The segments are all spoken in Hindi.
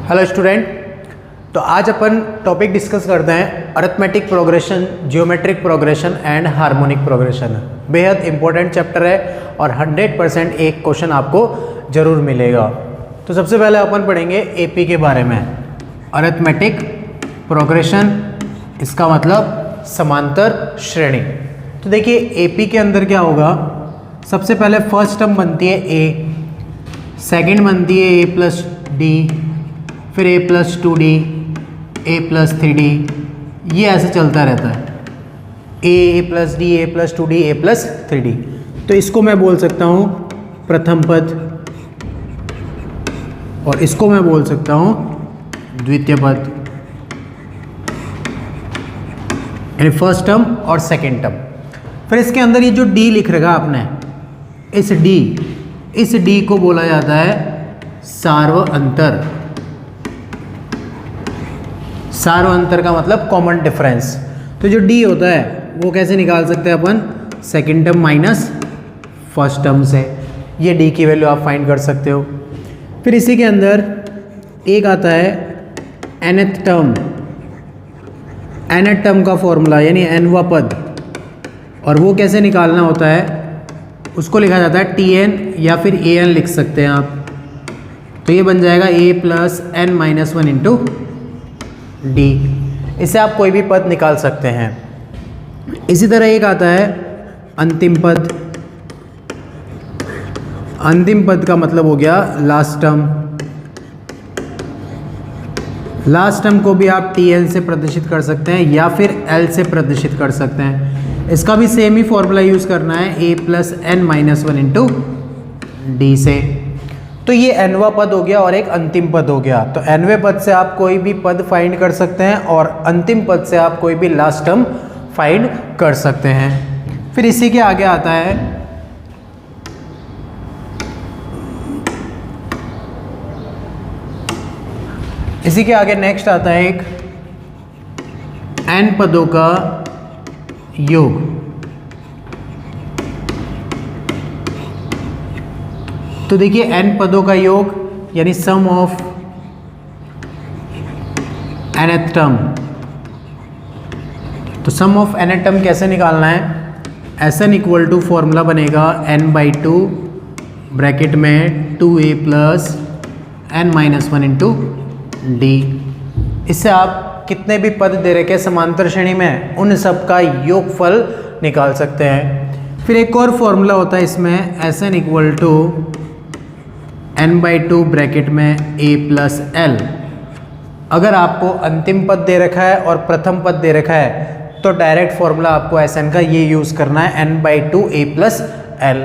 हेलो स्टूडेंट, तो आज अपन टॉपिक डिस्कस करते हैं arithmetic progression, geometric progression and harmonic progression. बेहद इंपॉर्टेंट चैप्टर है और 100% एक क्वेश्चन आपको जरूर मिलेगा। तो सबसे पहले अपन पढ़ेंगे एपी के बारे में। अरिथमेटिक प्रोग्रेशन, इसका मतलब समांतर श्रेणी। तो देखिए एपी के अंदर क्या होगा, सबसे पहले फर्स्ट टर्म बनती है ए, सेकंड बनती है ए प्लस डी, फिर ए प्लस 2d, ए प्लस 3d, ये ऐसे चलता रहता है। ए प्लस डी, ए प्लस 2d, ए प्लस 3d। तो इसको मैं बोल सकता हूँ प्रथम पद और इसको मैं बोल सकता हूँ द्वितीय पद, यानी फर्स्ट टर्म और सेकंड टर्म। फिर इसके अंदर ये जो डी लिख रखा आपने, इस डी को बोला जाता है सार्व अंतर। सार्व अंतर का मतलब कॉमन डिफरेंस। तो जो डी होता है वो कैसे निकाल सकते हैं अपन, second term minus first term से। ये डी की वैल्यू आप फाइंड कर सकते हो। फिर इसी के अंदर एक आता है nth टर्म, nth टर्म का फॉर्मूला यानी nवा पद, और वो कैसे निकालना होता है, उसको लिखा जाता है tn या फिर an लिख सकते हैं आप। तो ये बन जाएगा a plus n minus 1 into D. इससे आप कोई भी पद निकाल सकते हैं। इसी तरह एक आता है अंतिम पद। अंतिम पद का मतलब हो गया लास्ट टर्म। लास्ट टर्म को भी आप tn से प्रदर्शित कर सकते हैं या फिर l से प्रदर्शित कर सकते हैं। इसका भी सेम ही फॉर्मूला यूज़ करना है, a plus n minus 1 into D से। तो ये nवा पद हो गया और एक अंतिम पद हो गया। तो nवें पद से आप कोई भी पद फाइंड कर सकते हैं और अंतिम पद से आप कोई भी लास्ट टर्म फाइंड कर सकते हैं। फिर इसी के आगे आता है इसी के आगे नेक्स्ट आता है एक n पदों का योग। तो देखिए n पदों का योग यानी सम ऑफ nth टर्म। तो सम ऑफ nth टर्म कैसे निकालना है, Sn इक्वल टू फॉर्मूला बनेगा n/2 ब्रैकेट में 2a plus n minus 1 into D. इससे आप कितने भी पद दे रखे समांतर श्रेणी में, उन सब का योगफल निकाल सकते हैं। फिर एक और फॉर्मूला होता है इसमें, Sn equal to n/2 bracket में a प्लस l। अगर आपको अंतिम पद दे रखा है और प्रथम पद दे रखा है तो डायरेक्ट फॉर्मूला आपको Sn का ये यूज़ करना है, n/2 a प्लस l।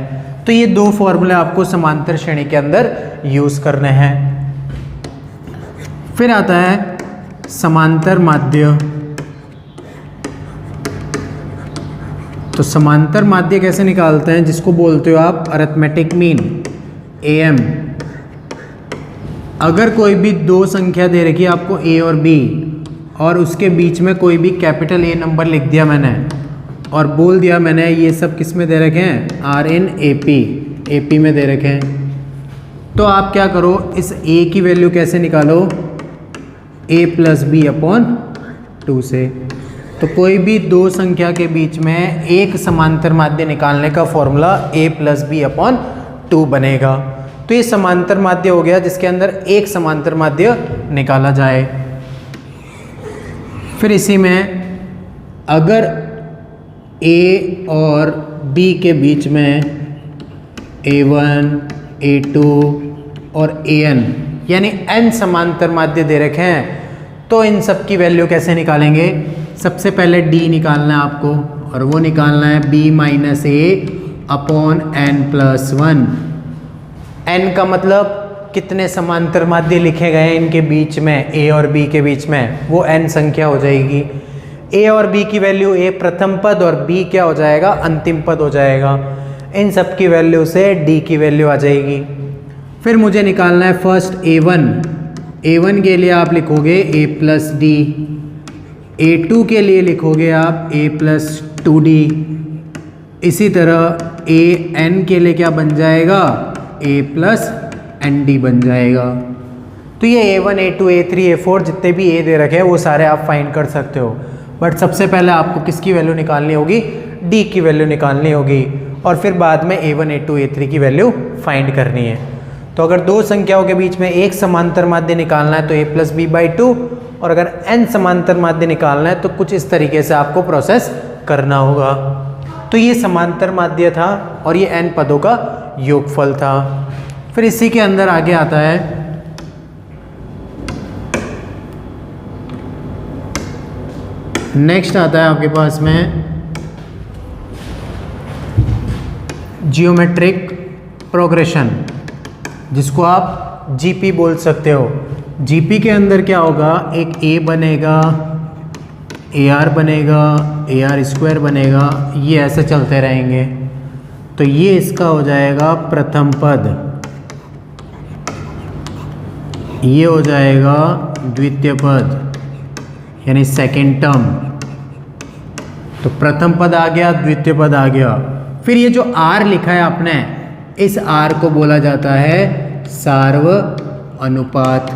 तो ये दो फॉर्मूले आपको समांतर श्रेणी के अंदर यूज़ करने हैं। फिर आता है समांतर माध्य। तो समांतर माध्य कैसे निकालते हैं, जिसको बोलते हो आप अरिथमेटिक मीन, am। अगर कोई भी दो संख्या दे रखी है आपको a और b, और उसके बीच में कोई भी कैपिटल A नंबर लिख दिया मैंने और बोल दिया मैंने ये सब किस में दे रखे हैं, Rn AP में दे रखे हैं, तो आप क्या करो, इस a की वैल्यू कैसे निकालो, a प्लस बी अपॉन 2 से। तो कोई भी दो संख्या के बीच में एक समांतर माध्य निकालने का formula a plus B upon 2 बनेगा। तो ये समांतर माध्य हो गया जिसके अंदर एक समांतर माध्य निकाला जाए। फिर इसी में अगर a और b के बीच में a1, a2 और an यानी n समांतर माध्य दे रखे हैं, तो इन सब की वैल्यू कैसे निकालेंगे, सबसे पहले d निकालना है आपको और वो निकालना है b minus a upon n plus 1। n का मतलब कितने समांतर माध्य लिखे गए हैं इनके बीच में, a और b के बीच में, वो n संख्या हो जाएगी। a और b की वैल्यू, a प्रथम पद और b क्या हो जाएगा, अंतिम पद हो जाएगा। इन सब की वैल्यू से d की वैल्यू आ जाएगी। फिर मुझे निकालना है फर्स्ट a1 के लिए आप लिखोगे a प्लस डी, a2 के लिए लिखोगे आप a प्लस 2d। इसी तरह an के लिए क्या बन जाएगा, a प्लस एन डी बन जाएगा। तो ये A1 A2 A3 A4 जितने भी A दे रखे हैं वो सारे आप फाइंड कर सकते हो। बट सबसे पहले आपको किसकी वैल्यू निकालनी होगी, D की वैल्यू निकालनी होगी, और फिर बाद में A1 A2 A3 की वैल्यू फाइंड करनी है। तो अगर दो संख्याओं के बीच में एक समांतर माध्य निकालना है तो a + b/2, और अगर n समांतर माध्य निकालना है तो कुछ इस तरीके से आपको प्रोसेस करना होगा। तो ये समांतर माध्य था और ये n पदों का योगफल था। फिर इसी के अंदर आगे आता है नेक्स्ट आता है आपके पास में जियोमेट्रिक प्रोग्रेशन, जिसको आप जीपी बोल सकते हो। जीपी के अंदर क्या होगा, एक ए बनेगा, AR बनेगा, AR² बनेगा, ये ऐसे चलते रहेंगे। तो ये इसका हो जाएगा प्रथम पद, ये हो जाएगा द्वितीय पद यानी सेकेंड टर्म। तो प्रथम पद आ गया, द्वितीय पद आ गया। फिर ये जो R लिखा है आपने, इस R को बोला जाता है सार्व अनुपात।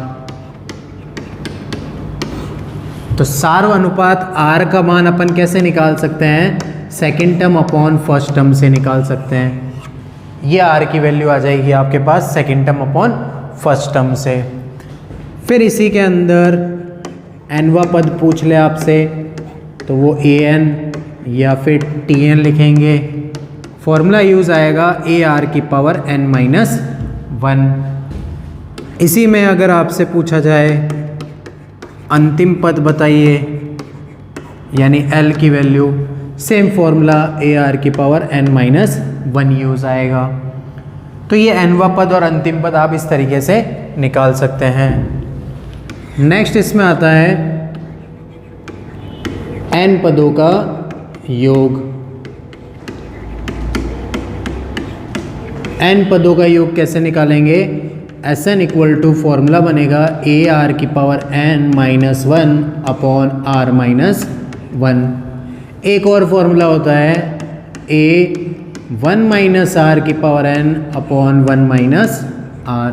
तो सार्व अनुपात R का मान अपन कैसे निकाल सकते हैं, second term upon first term से निकाल सकते हैं। ये R की वैल्यू आ जाएगी आपके पास second term upon first term से। फिर इसी के अंदर nवा पद पूछ ले आपसे तो वो an या फिर tn लिखेंगे। फॉर्मूला यूज आएगा AR की पावर n-1। इसी में अगर आपसे पूछा जाए अंतिम पद बताइए यानी L की वैल्यू, सेम फॉर्मूला AR की पावर n-1 यूज आएगा। तो ये nवा पद और अंतिम पद आप इस तरीके से निकाल सकते हैं। नेक्स्ट इसमें आता है n पदों का योग। n पदों का योग कैसे निकालेंगे, Sn = फॉर्मूला बनेगा AR की पावर n-1 अपॉन R-1। एक और फॉर्मूला होता है A1 - R की पावर n अपॉन 1 - R।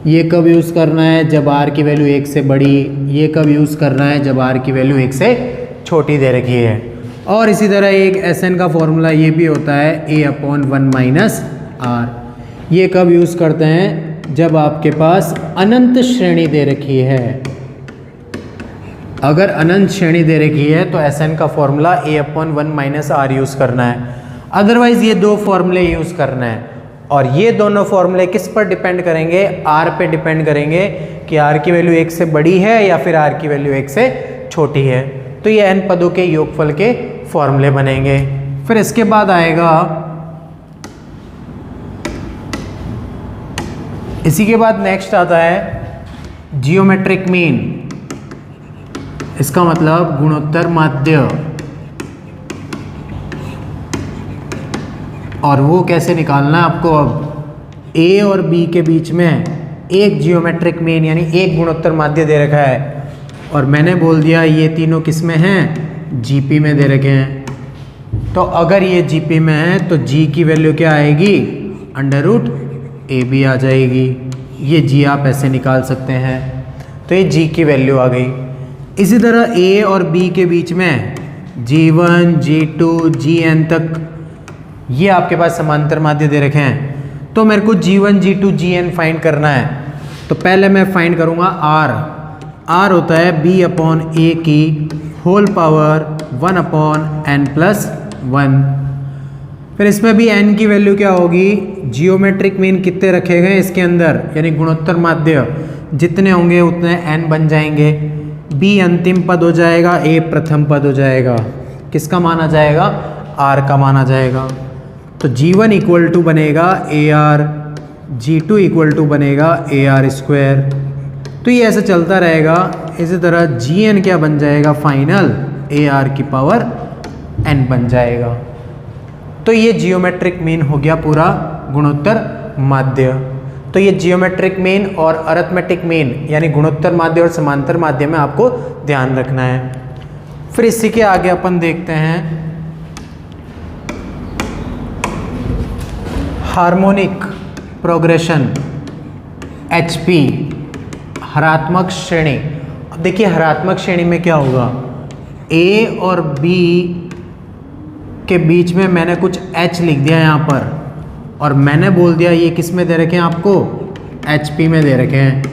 ये कब यूज़ करना है, जब R की वैल्यू 1 से बड़ी। ये कब यूज़ करना है, जब R की वैल्यू 1 से छोटी दे रखी है। और इसी तरह एक Sn का फॉर्मूला ये भी होता है A/1 - R। ये कब यूज़ करते हैं, जब आपके पास अनंत श्रेणी दे रखी है। अगर अनंत श्रेणी दे रखी है तो Sn का फॉर्मूला A/1 - R यूज़ करना है। अदरवाइज़ ये दो फॉर्मूले यूज़ करना है। और ये दोनों फॉर्मूले किस पर डिपेंड करेंगे, R पे डिपेंड करेंगे कि R की वैल्यू 1 से बड़ी है या फिर R की वैल्यू 1 से छोटी है। तो ये n पदों के योगफल के फॉर्मूले बनेंगे। फिर इसके बाद आएगा, इसी के बाद नेक्स्ट आता है जियोमेट्रिक मीन। इसका मतलब गुणोत्तर माध्य। और वो कैसे निकालना है आपको, अब A और B के बीच में एक जियोमेट्रिक मीन यानी एक गुणोत्तर माध्य दे रखा है, और मैंने बोल दिया ये तीनों किस में हैं, GP में दे रखे हैं। तो अगर ये GP में है तो G की वैल्यू क्या आएगी, √AB आ जाएगी। ये G आप ऐसे निकाल सकते हैं। तो ये G की वैल्यू आ गई। इसी तरह A और B के बीच में G1 G2 Gn तक ये आपके पास समांतर माध्य दे रखे हैं। तो मेरे को G1 G2 Gn फाइंड करना है। तो पहले मैं फाइंड करूँगा R होता है B/A की होल पावर 1/n+1। फिर इसमें भी n की वैल्यू क्या होगी, जियोमेट्रिक मीन कितने रखे गए इसके अंदर यानी गुणोत्तर माध्य जितने होंगे उतने n बन जाएंगे। B अंतिम पद हो जाएगा, A प्रथम पद हो जाएगा। किसका माना जाएगा, R का माना जाएगा। तो G1 = बनेगा AR, G2 = बनेगा AR²। तो ये ऐसे चलता रहेगा। इसी तरह Gn क्या बन जाएगा, फाइनल AR की पावर n बन जाएगा। तो ये जियोमेट्रिक मीन हो गया पूरा गुणोत्तर माध्य। तो ये जियोमेट्रिक मीन और अरिथमेटिक मीन यानी गुणोत्तर माध्य और समांतर माध्य में आपको ध्यान रखना है। फिर इसी के आगे अपन देखते हैं हार्मोनिक प्रोग्रेशन HP। हरात्मक श्रेणी। अब देखिए हरात्मक श्रेणी में क्या होगा, ए और बी के बीच में मैंने कुछ एच लिख दिया यहाँ पर, और मैंने बोल दिया ये किस में दे रखे हैं आपको, HP में दे रखे हैं।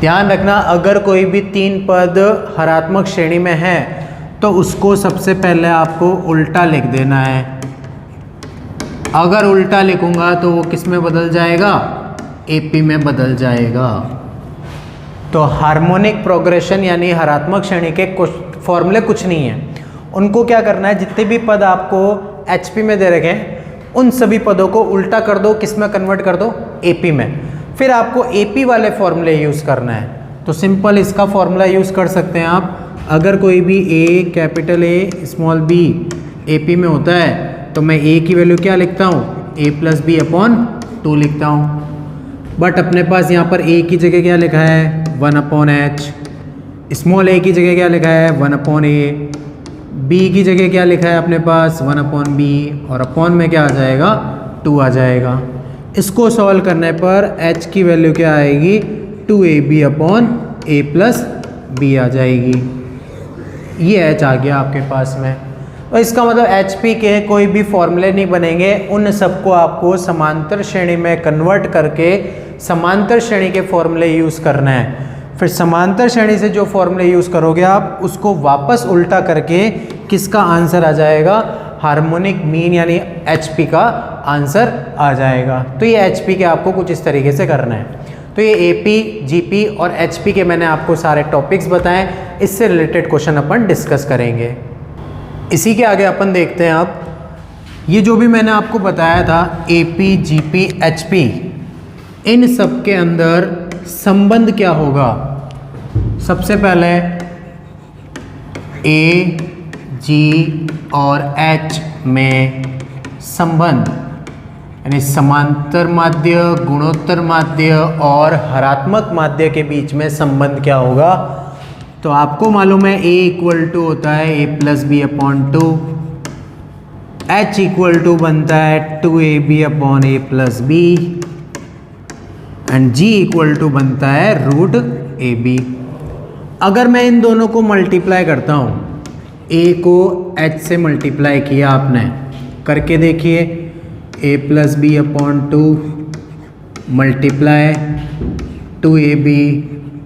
ध्यान रखना अगर कोई भी 3 पद हरात्मक श्रेणी में है तो उसको सबसे पहले आपको उल्टा लिख देना है। अगर उल्टा लिखूंगा तो वो किस में बदल जाएगा, AP में बदल जाएगा। तो हार्मोनिक प्रोग्रेशन यानी हरात्मक श्रेणी के फॉर्मूले कुछ नहीं है, उनको क्या करना है, जितने भी पद आपको HP में दे रखे हैं उन सभी पदों को उल्टा कर दो, किस में कन्वर्ट कर दो, AP में। फिर आपको AP वाले फॉर्मूले यूज़ करना है। तो सिंपल इसका फॉर्मूला यूज़ कर सकते हैं आप। अगर कोई भी A capital A small b AP में होता है तो मैं A की वैल्यू क्या लिखता हूँ, A + b अपॉन 2 लिखता हूँ। बट अपने पास यहाँ पर A की जगह क्या लिखा है, 1/h। स्मॉल a की जगह क्या लिखा है, 1/a। b की जगह क्या लिखा है अपने पास, 1/b, और अपॉन में क्या आ जाएगा, 2 आ जाएगा। इसको सॉल्व करने पर h की वैल्यू क्या आएगी, 2ab अपॉन a + b आ जाएगी। ये h आ गया आपके पास में। और इसका मतलब HP के कोई भी फॉर्मूले नहीं बनेंगे, उन सबको आपको समांतर श्रेणी में कन्वर्ट करके समांतर श्रेणी के फॉर्मूले यूज़ करना है। फिर समांतर श्रेणी से जो फॉर्मूले यूज़ करोगे आप उसको वापस उल्टा करके किसका आंसर आ जाएगा, हार्मोनिक मीन यानी HP का आंसर आ जाएगा। तो ये HP के आपको कुछ इस तरीके से करना है। तो ये AP, GP और HP के मैंने आपको सारे टॉपिक्स बताएं, इससे रिलेटेड क्वेश्चन अपन डिस्कस करेंगे। इसी के आगे अपन देखते हैं आप, ये जो भी मैंने आपको बताया था AP, GP, HP, इन सब के अंदर संबंध क्या होगा। सबसे पहले A, G और H में संबंध यानी समांतर माध्य, गुणोत्तर माध्य और हरात्मक माध्य के बीच में संबंध क्या होगा। तो आपको मालूम है A = होता है A + b अपॉन 2, H = बनता है 2ab upon A + b, and G = बनता है √AB। अगर मैं इन दोनों को मल्टीप्लाई करता हूँ, A को H से मल्टीप्लाई किया आपने, करके देखिए, A + b upon 2 multiply 2ab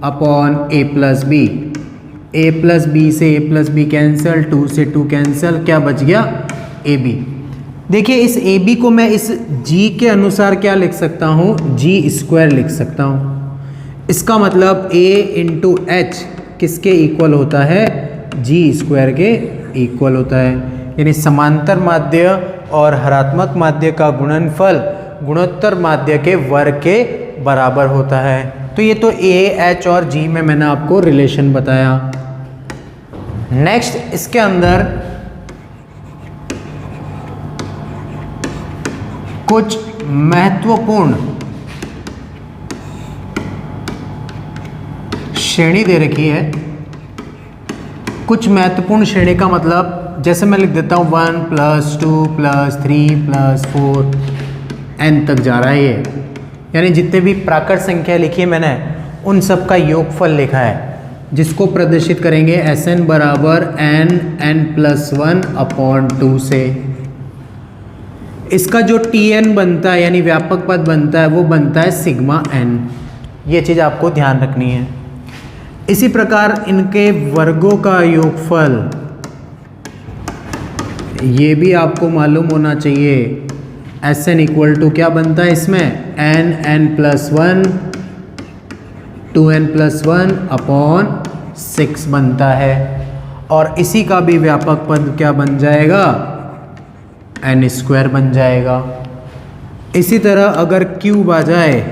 upon A + b, A + b से A + b कैंसिल, 2 से 2 कैंसिल, क्या बच गया, AB। देखिए इस AB को मैं इस G के अनुसार क्या लिख सकता हूँ, G² लिख सकता हूँ। इसका मतलब A × H किसके इक्वल होता है, G² के इक्वल होता है। यानी समांतर माध्य और हरात्मक माध्य का गुणनफल गुणोत्तर माध्य के वर्ग के बराबर होता है। तो ये तो A, H और G में मैंने आपको रिलेशन बताया। नेक्स्ट इसके अंदर कुछ महत्वपूर्ण श्रेणी दे रखी है। कुछ महत्वपूर्ण श्रेणी का मतलब जैसे मैं लिख देता हूँ 1 + 2 + 3 + 4 n तक जा रहा है ये, यानी जितने भी प्राकृत संख्या लिखी है मैंने उन सब का योगफल लिखा है, जिसको प्रदर्शित करेंगे Sn बराबर n+1/2 से। इसका जो Tn बनता है यानी व्यापक पद बनता है वो बनता है σn। ये चीज़ आपको ध्यान रखनी है। इसी प्रकार इनके वर्गों का योगफल ये भी आपको मालूम होना चाहिए। Sn = क्या बनता है इसमें, n+1 2n+1/6 बनता है, और इसी का भी व्यापक पद क्या बन जाएगा, n² बन जाएगा। इसी तरह अगर क्यूब आ जाए,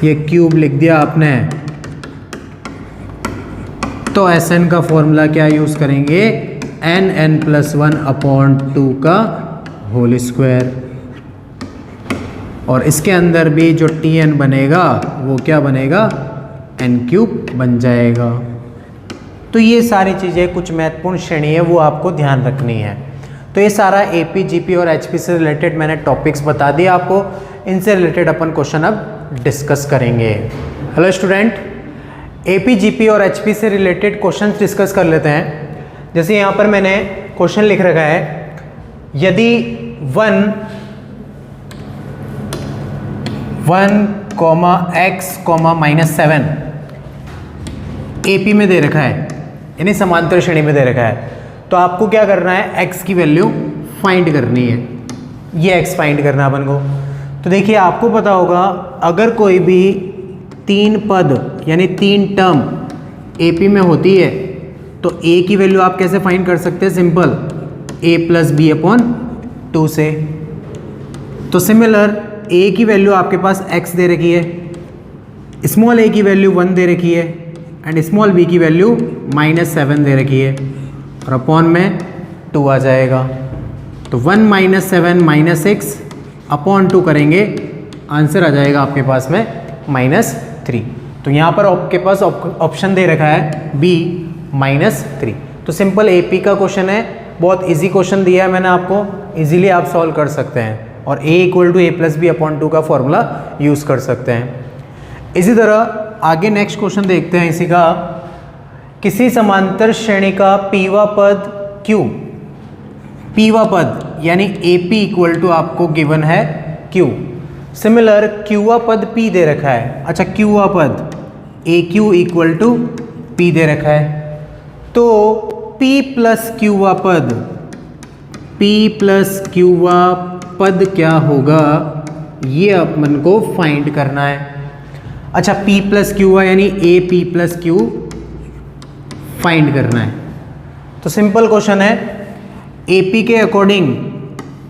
ये क्यूब लिख दिया आपने, तो Sn का फॉर्मूला क्या यूज़ करेंगे, n+1/2 का होल स्क्वायर, और इसके अंदर भी जो Tn बनेगा वो क्या बनेगा, n³ बन जाएगा। तो ये सारी चीज़ें कुछ महत्वपूर्ण श्रेणी है वो आपको ध्यान रखनी है। तो ये सारा AP, GP और HP से रिलेटेड मैंने टॉपिक्स बता दिए आपको। इनसे रिलेटेड अपन क्वेश्चन अब डिस्कस करेंगे। हेलो स्टूडेंट, एपी, जीपी और एचपी से रिलेटेड क्वेश्चंस डिस्कस कर लेते हैं। जैसे यहाँ पर मैंने क्वेश्चन लिख रखा है, यदि 1, x, -7 एपी में दे रखा है, यानी समांतर श्रेणी में दे रखा है, तो आपको क्या करना है, x की वैल्यू फाइंड करनी है। ये x फाइंड करना है अपन को। तो देखिए आपको पता होगा, अगर कोई भी 3 पद यानी 3 टर्म एपी में होती है तो a की वैल्यू आप कैसे फाइंड कर सकते हैं, सिंपल a + b/2 से। तो सिमिलर a की वैल्यू आपके पास x दे रखी है, स्मॉल a की वैल्यू 1 दे रखी है एंड स्मॉल b की वैल्यू -7 दे रखी है, और अपॉन में 2 आ जाएगा। तो 1 - 7 - 6 अपॉन 2 करेंगे, आंसर आ जाएगा आपके पास में -3। तो यहाँ पर आपके पास ऑप्शन दे रखा है B -3। तो सिंपल एपी का क्वेश्चन है, बहुत इजी क्वेश्चन दिया है मैंने आपको, इजीली आप सॉल्व कर सकते हैं और a = a + b/2 का फॉर्मूला यूज़ कर सकते हैं। इसी तरह आगे नेक्स्ट क्वेश्चन देखते हैं इसी का, किसी समांतर श्रेणी का पीवा पद Q, पीवा पद यानी AP = आपको गिवन है Q। सिमिलर क्यूवा पद P दे रखा है। अच्छा, क्यूवा पद AQ = P दे रखा है, तो P + क्यूवा पद, P + क्यूवा पद क्या होगा, ये अपन को फाइंड करना है। अच्छा, P + क्यूवा यानी AP + Q फाइंड करना है। तो सिंपल क्वेश्चन है, AP के अकॉर्डिंग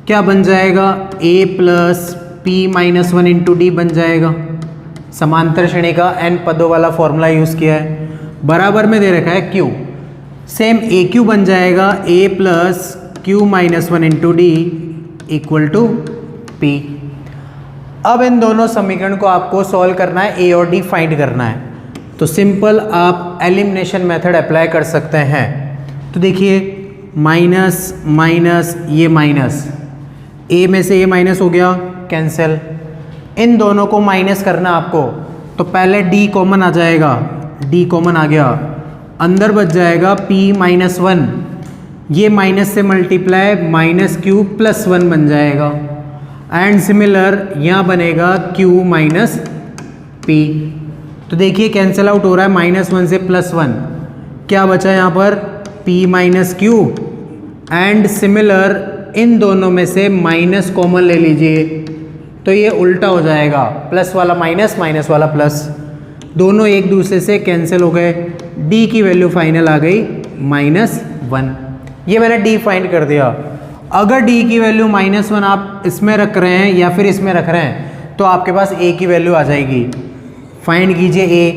क्या बन जाएगा, A + P - 1 × D बन जाएगा। समांतर श्रेणी का n पदों वाला फॉर्मूला यूज़ किया है, बराबर में दे रखा है Q। सेम AQ बन जाएगा A + Q - 1 × D = P। अब इन दोनों समीकरण को आपको सॉल्व करना है, A और D फाइंड करना है। तो सिंपल आप एलिमिनेशन मेथड अप्लाई कर सकते हैं। तो देखिए माइनस माइनस, ये माइनस, A में से ये माइनस हो गया, कैंसिल। इन दोनों को माइनस करना आपको, तो पहले D कॉमन आ जाएगा, D कॉमन आ गया, अंदर बच जाएगा P - 1, ये माइनस से मल्टीप्लाई -Q + 1 बन जाएगा, एंड सिमिलर यहाँ बनेगा Q - P। तो देखिए कैंसिल आउट हो रहा है, -1 से +1, क्या बचा यहाँ पर, P - Q, and similar in दोनों में से माइनस कॉमन ले लीजिए, तो ये उल्टा हो जाएगा, प्लस वाला माइनस, माइनस वाला प्लस, दोनों एक दूसरे से कैंसिल हो गए। D की वैल्यू फाइनल आ गई -1। ये मैंने D फाइंड कर दिया। अगर D की वैल्यू -1 आप इसमें रख रहे हैं या फिर इसमें रख रहे हैं, तो आपके पास A की वैल्यू आ जाएगी। फाइंड कीजिए A,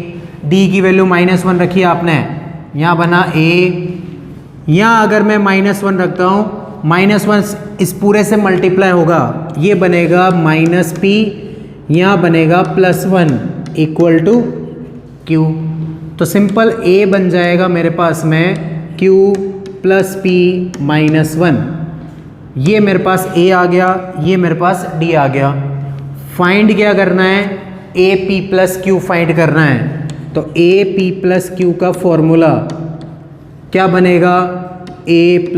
D की वैल्यू -1 रखी आपने, यहाँ बना A, यहाँ अगर मैं -1 रखता हूँ, -1 इस पूरे से मल्टीप्लाई होगा, ये बनेगा -P, यहाँ बनेगा +1 = Q। तो सिंपल A बन जाएगा मेरे पास में Q + P - 1, ये मेरे पास A आ गया, ये मेरे पास D आ गया। फाइंड क्या करना है, AP + Q फाइंड करना है। तो AP + Q का फॉर्मूला क्या बनेगा, A +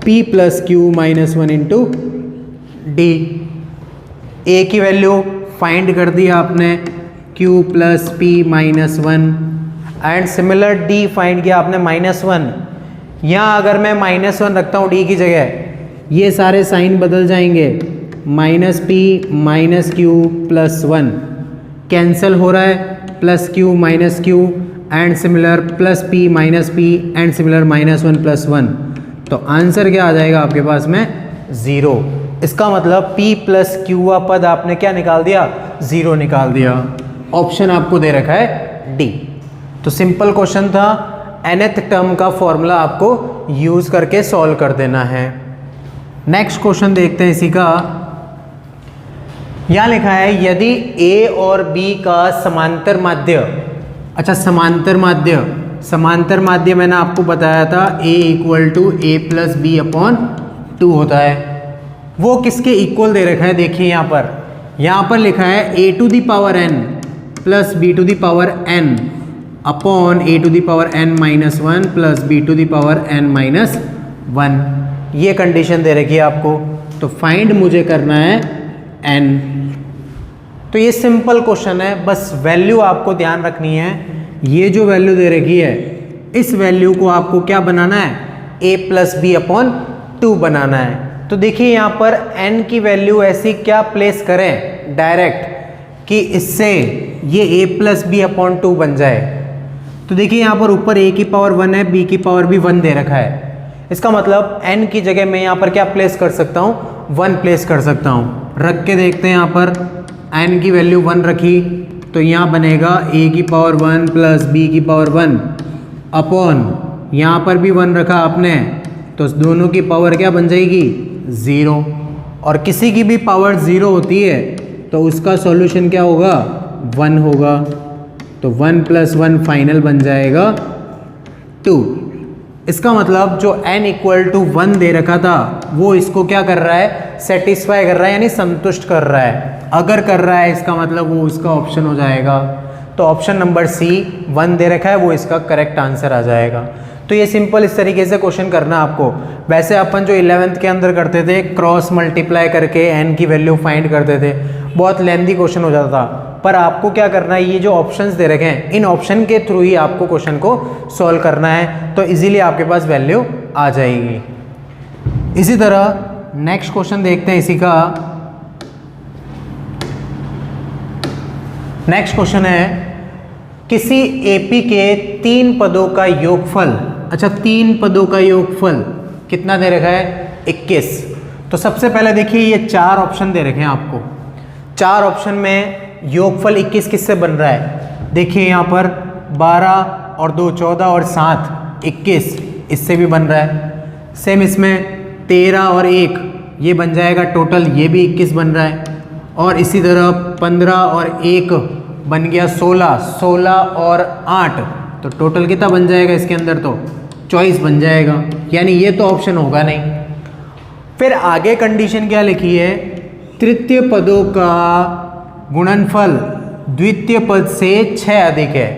P + Q - 1 × D। A की वैल्यू फाइंड कर दिया आपने, Q + P - 1, and similar D find किया आपने -1। यहाँ अगर मैं -1 रखता हूँ D की जगह, ये सारे साइन बदल जाएंगे, -P - Q + 1 कैंसिल हो रहा है, +Q - Q, and similar +P - P, and similar -1 + 1। तो आंसर क्या आ जाएगा आपके पास में, 0। इसका मतलब P + Q पद आपने क्या निकाल दिया, 0 निकाल दिया। ऑप्शन आपको दे रखा है D। तो सिंपल क्वेश्चन था, nth टर्म का फॉर्मूला आपको यूज करके सॉल्व कर देना है। नेक्स्ट क्वेश्चन देखते हैं इसी का। यहाँ लिखा है, यदि A और B का समांतर माध्य, अच्छा समांतर माध्य मैंने आपको बताया था A = A + B/2 होता है। वो किसके इक्वल दे रखा है, देखिए यहाँ पर, यहाँ पर लिखा है a to the power n plus b to the power n upon a to the power n minus 1 प्लस b to the power n minus 1। ये कंडीशन दे रखी है आपको, तो फाइंड मुझे करना है n। तो ये सिंपल क्वेश्चन है, बस वैल्यू आपको ध्यान रखनी है। ये जो वैल्यू दे रखी है इस वैल्यू को आपको क्या बनाना है, a प्लस बी अपॉन 2 बनाना है। तो देखिए यहाँ पर n की वैल्यू ऐसी क्या प्लेस करें डायरेक्ट कि इससे ये a प्लस बी अपॉन 2 बन जाए। तो देखिए यहाँ पर ऊपर a की पावर 1 है, b की पावर भी 1 दे रखा है। इसका मतलब n की जगह मैं यहाँ पर क्या प्लेस कर सकता हूँ, 1 प्लेस कर सकता हूँ। रख के देखते हैं, यहाँ पर n की वैल्यू 1 रखी तो यहाँ बनेगा a की पावर 1 प्लस b की पावर 1 अपॉन यहाँ पर भी 1 रखा आपने, तो दोनों की पावर क्या बन जाएगी, 0। और किसी की भी पावर 0 होती है तो उसका सॉल्यूशन क्या होगा, 1 होगा। तो 1 प्लस 1 फाइनल बन जाएगा 2। इसका मतलब जो n इक्वल टू 1 दे रखा था वो इसको क्या कर रहा है, सेटिस्फाई कर रहा है, यानी संतुष्ट कर रहा है। अगर कर रहा है इसका मतलब वो उसका ऑप्शन हो जाएगा। तो ऑप्शन नंबर सी 1 दे रखा है, वो इसका करेक्ट आंसर आ जाएगा। तो ये सिंपल इस तरीके से क्वेश्चन करना आपको। वैसे अपन जो 11th के अंदर करते थे, क्रॉस मल्टीप्लाई करके n की वैल्यू फाइंड करते थे, बहुत लेंथी क्वेश्चन हो जाता था। पर आपको क्या करना है, ये जो ऑप्शंस दे रखे हैं इन ऑप्शन के थ्रू ही आपको क्वेश्चन को सॉल्व करना है, तो इजीली आपके पास वैल्यू आ जाएगी। इसी तरह नेक्स्ट क्वेश्चन देखते हैं इसी का। नेक्स्ट क्वेश्चन है, किसी एपी के 3 पदों का योगफल, अच्छा 3 पदों का योगफल कितना दे रखा है, 21। तो सबसे पहले देखिए ये 4 ऑप्शन दे रखे हैं आपको। 4 ऑप्शन में योगफल 21 किससे बन रहा है, देखिए यहाँ पर 12 और 2 14 और 7 21, इससे भी बन रहा है। सेम इसमें 13 और 1 ये बन जाएगा टोटल, ये भी 21 बन रहा है। और इसी तरह 15 और 1 बन गया 16, 16 और 8 तो टोटल कितना बन जाएगा इसके अंदर, तो 24 बन जाएगा, यानी ये तो ऑप्शन होगा नहीं। फिर आगे कंडीशन क्या लिखी है, तृतीय पदों का गुणनफल द्वितीय पद से 6 अधिक है।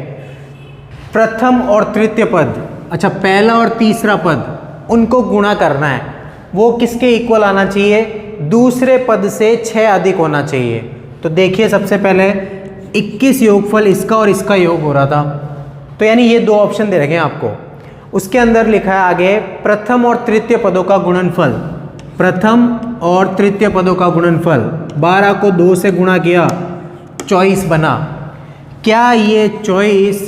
प्रथम और तृतीय पद, अच्छा पहला और तीसरा पद उनको गुणा करना है, वो किसके इक्वल आना चाहिए, दूसरे पद से 6 अधिक होना चाहिए। तो देखिए सबसे पहले 21 योगफल इसका और इसका योग हो रहा था, तो यानी ये 2 ऑप्शन दे रखे हैं आपको। उसके अंदर लिखा है आगे प्रथम और तृतीय पदों का गुणनफल, प्रथम और तृतीय पदों का गुणनफल 12 को 2 से गुणा किया 24 बना। क्या ये 24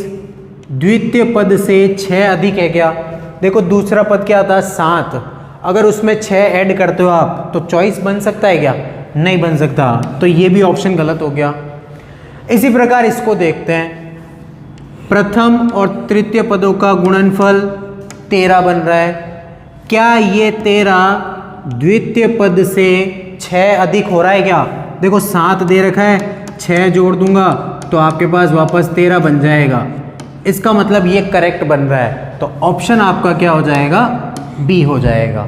द्वितीय पद से 6 अधिक है क्या, देखो दूसरा पद क्या था 7, अगर उसमें 6 ऐड करते हो आप तो 24 बन सकता है क्या, नहीं बन सकता, तो ये भी ऑप्शन गलत हो गया। इसी प्रकार इसको देखते हैं, प्रथम और तृतीय पदों का गुणनफल 13 बन रहा है, क्या ये 13 द्वितीय पद से 6 अधिक हो रहा है क्या, देखो 7 दे रखा है, 6 जोड़ दूंगा तो आपके पास वापस 13 बन जाएगा। इसका मतलब ये करेक्ट बन रहा है, तो ऑप्शन आपका क्या हो जाएगा, बी हो जाएगा।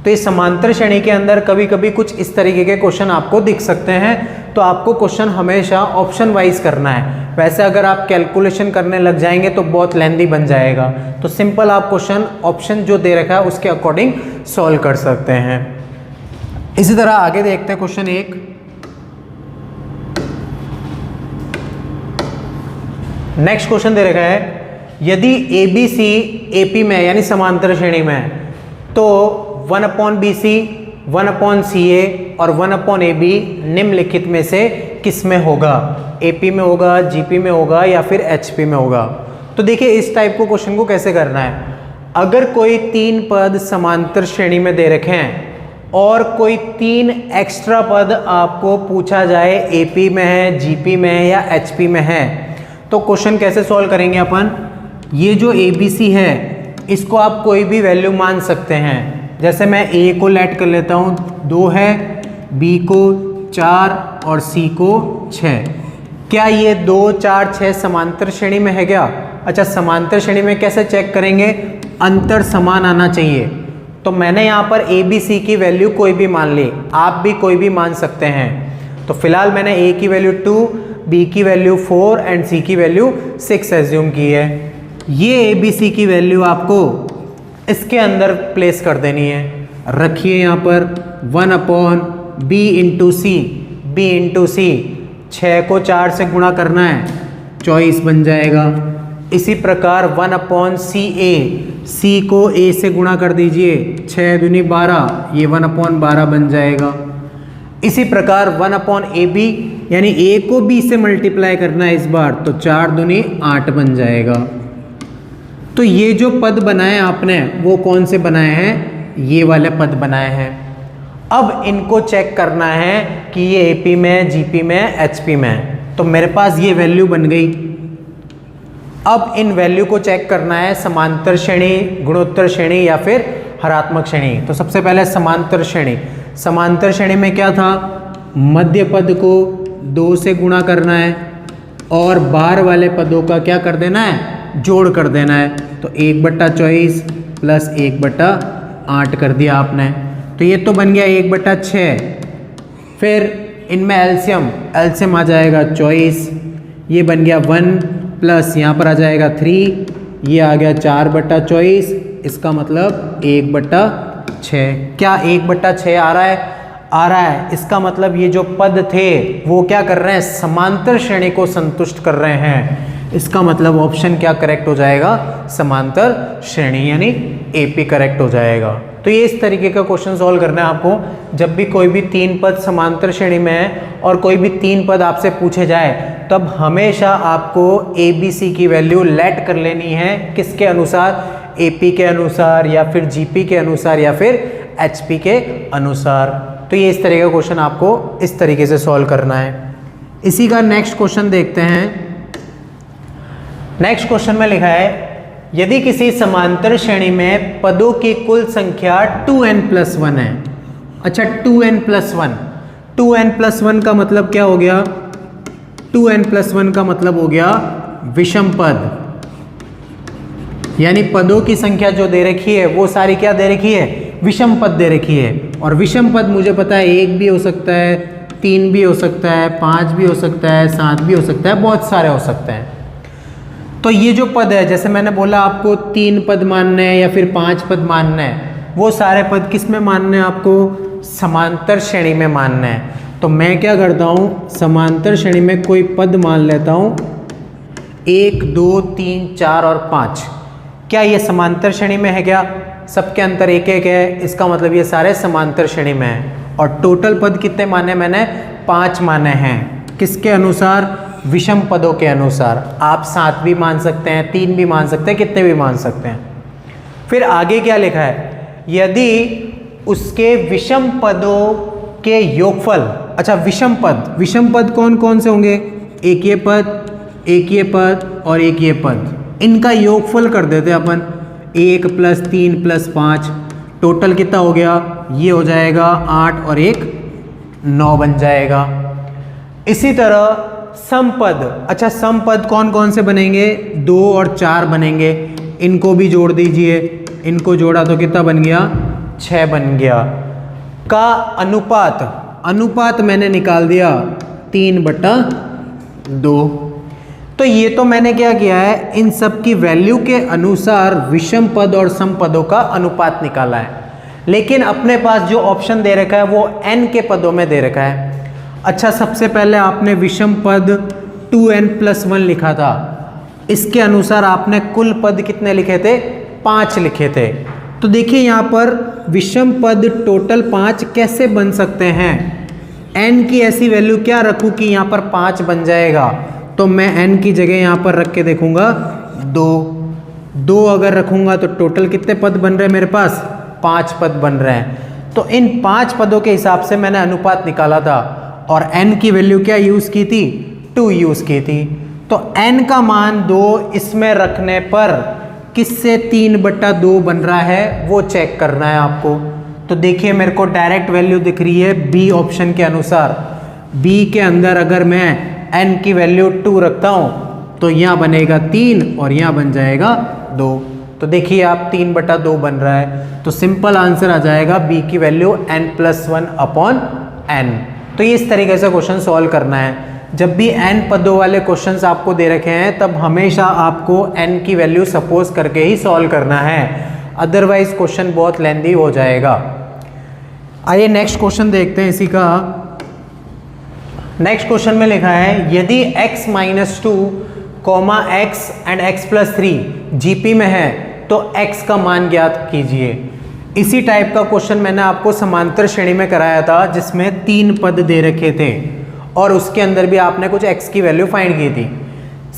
तो इस समांतर श्रेणी के अंदर कभी कभी कुछ इस तरीके के क्वेश्चन आपको दिख सकते हैं, तो आपको क्वेश्चन हमेशा ऑप्शन वाइज करना है। वैसे अगर आप कैलकुलेशन करने लग जाएंगे तो बहुत लेंथी बन जाएगा, तो सिंपल आप क्वेश्चन ऑप्शन जो दे रखा है उसके अकॉर्डिंग सॉल्व कर सकते हैं। इसी तरह आगे देखते हैं क्वेश्चन 1। नेक्स्ट क्वेश्चन दे रखा है, यदि A B C A P में यानी समांतर श्रेणी में है तो 1/BC 1/CA और 1/AB निम्नलिखित में से किस में होगा, AP में होगा, GP में होगा या फिर HP में होगा। तो देखिए इस टाइप को क्वेश्चन को कैसे करना है, अगर कोई 3 पद समांतर श्रेणी में दे रखे हैं और कोई 3 एक्स्ट्रा पद आपको पूछा जाए AP में है, GP में है या HP में है, तो क्वेश्चन कैसे सॉल्व करेंगे अपन। ये जो ABC है इसको आप कोई भी वैल्यू मान सकते हैं, जैसे मैं A को लेट कर लेता हूँ 2 है, B को 4 और C को 6। क्या ये 2 4 6 समांतर श्रेणी में है क्या, अच्छा समांतर श्रेणी में कैसे चेक करेंगे, अंतर समान आना चाहिए। तो मैंने यहाँ पर A B C की वैल्यू कोई भी मान ली, आप भी कोई भी मान सकते हैं। तो फिलहाल मैंने ए की वैल्यू 2, बी की वैल्यू 4 एंड सी की वैल्यू 6 एज्यूम की है। ये ए बी सी की वैल्यू आपको इसके अंदर प्लेस कर देनी है। रखिए यहाँ पर 1/b इंटू सी, b इंटू सी, 6 को 4 से गुणा करना है, 24 बन जाएगा। इसी प्रकार 1/ca, c को a से गुणा कर दीजिए, 6 दूनी 12, ये 1/12 बन जाएगा। इसी प्रकार 1/ab, यानी a को b से मल्टीप्लाई करना है इस बार, तो 4 दूनी 8 बन जाएगा। तो ये जो पद बनाए आपने वो कौन से बनाए हैं? ये वाले पद बनाए हैं। अब इनको चेक करना है कि ये AP में, GP में, HP में, तो मेरे पास ये वैल्यू बन गई। अब इन वैल्यू को चेक करना है समांतर श्रेणी, गुणोत्तर श्रेणी या फिर हरात्मक श्रेणी। तो सबसे पहले समांतर श्रेणी। समांतर श्रेणी में क्या था? मध्य पद को 2 से गुणा करना है और बाहर वाले पदों का क्या कर देना है? जोड़ कर देना है। तो 1/24 प्लस 1/8 कर दिया आपने, तो ये तो बन गया 1/6। फिर इनमें एल्सियम आ जाएगा 24, ये बन गया 1 प्लस यहाँ पर आ जाएगा 3, ये आ गया 4/24, इसका मतलब 1/6। क्या 1/6 आ रहा है? आ रहा है। इसका मतलब ये जो पद थे वो क्या कर रहे हैं? समांतर श्रेणी को संतुष्ट कर रहे हैं। इसका मतलब ऑप्शन क्या करेक्ट हो जाएगा? समांतर श्रेणी, यानी AP करेक्ट हो जाएगा। तो ये इस तरीके का क्वेश्चन सॉल्व करना है आपको। जब भी कोई भी 3 पद समांतर श्रेणी में है और कोई भी 3 पद आपसे पूछे जाए, तब हमेशा आपको ABC की वैल्यू लेट कर लेनी है। किसके अनुसार? AP के अनुसार, या फिर GP के अनुसार, या फिर HP के अनुसार। तो ये इस तरह का क्वेश्चन आपको इस तरीके से सॉल्व करना है। इसी का नेक्स्ट क्वेश्चन देखते हैं। नेक्स्ट क्वेश्चन में लिखा है, यदि किसी समांतर श्रेणी में पदों की कुल संख्या 2n+1 है। अच्छा, 2n+1, 2n+1 का मतलब क्या हो गया? 2n+1 का मतलब हो गया विषम पद, यानी पदों की संख्या जो दे रखी है वो सारी क्या दे रखी है? विषम पद दे रखी है। और विषम पद मुझे पता है 1 भी हो सकता है, 3 भी हो सकता है, 5 भी हो सकता है, 7 भी हो सकता है, बहुत सारे हो सकते हैं। तो ये जो पद है, जैसे मैंने बोला आपको 3 पद मानने हैं या फिर 5 पद मानने हैं, वो सारे पद किस में मानने हैं आपको? समांतर श्रेणी में मानने हैं। तो मैं क्या करता हूँ, समांतर श्रेणी में कोई पद मान लेता हूँ 1, 2, 3, 4 और 5। क्या ये समांतर श्रेणी में है? क्या सबके अंतर 1-1 है? इसका मतलब ये सारे समांतर श्रेणी में हैं। और टोटल पद कितने माने? मैंने 5 माने हैं। किसके अनुसार? विषम पदों के अनुसार। आप 7 भी मान सकते हैं, 3 भी मान सकते हैं, कितने भी मान सकते हैं। फिर आगे क्या लिखा है? यदि उसके विषम पदों के योगफल। अच्छा, विषम पद कौन कौन से होंगे? एक ये पद और एक ये पद, इनका योगफल कर देते अपन। 1 + 3 + 5, टोटल कितना हो गया? ये हो जाएगा 8 और 1 9 बन जाएगा। इसी तरह समपद। अच्छा, समपद कौन कौन से बनेंगे? 2 और 4 बनेंगे। इनको भी जोड़ दीजिए, इनको जोड़ा तो कितना बन गया? 6 बन गया। का अनुपात मैंने निकाल दिया 3/2। तो ये तो मैंने क्या किया है, इन सब की वैल्यू के अनुसार विषम पद और सम पदों का अनुपात निकाला है। लेकिन अपने पास जो ऑप्शन दे रखा है वो n के पदों में दे रखा है। अच्छा, सबसे पहले आपने विषम पद 2n+1 लिखा था, इसके अनुसार आपने कुल पद कितने लिखे थे? 5 लिखे थे। तो देखिए यहाँ पर विषम पद टोटल 5 कैसे बन सकते हैं? n की ऐसी वैल्यू क्या रखूँ कि यहाँ पर 5 बन जाएगा? तो मैं n की जगह यहाँ पर रख के देखूंगा 2 अगर रखूंगा तो टोटल कितने पद बन रहे हैं मेरे पास? 5 पद बन रहे हैं। तो इन 5 पदों के हिसाब से मैंने अनुपात निकाला था और n की वैल्यू क्या यूज़ की थी? 2 यूज़ की थी। तो n का मान 2 इसमें रखने पर किससे 3/2 बन रहा है वो चेक करना है आपको। तो देखिए मेरे को डायरेक्ट वैल्यू दिख रही है बी ऑप्शन के अनुसार। बी के अंदर अगर मैं n की वैल्यू 2 रखता हूँ तो यहाँ बनेगा 3 और यहाँ बन जाएगा 2। तो देखिए आप 3/2 बन रहा है। तो सिंपल आंसर आ जाएगा बी की वैल्यू n+1/n। तो ये इस तरीके से क्वेश्चन सॉल्व करना है। जब भी n पदों वाले क्वेश्चंस आपको दे रखे हैं तब हमेशा आपको n की वैल्यू सपोज करके ही सॉल्व करना है, अदरवाइज क्वेश्चन बहुत लेंदी हो जाएगा। आइए नेक्स्ट क्वेश्चन देखते हैं इसी का। नेक्स्ट क्वेश्चन में लिखा है यदि x minus 2 comma x and x plus 3 GP में है तो x का मान ज्ञात कीजिए। इसी टाइप का क्वेश्चन मैंने आपको समांतर श्रेणी में कराया था जिसमें 3 पद दे रखे थे और उसके अंदर भी आपने कुछ x की वैल्यू फाइंड की थी।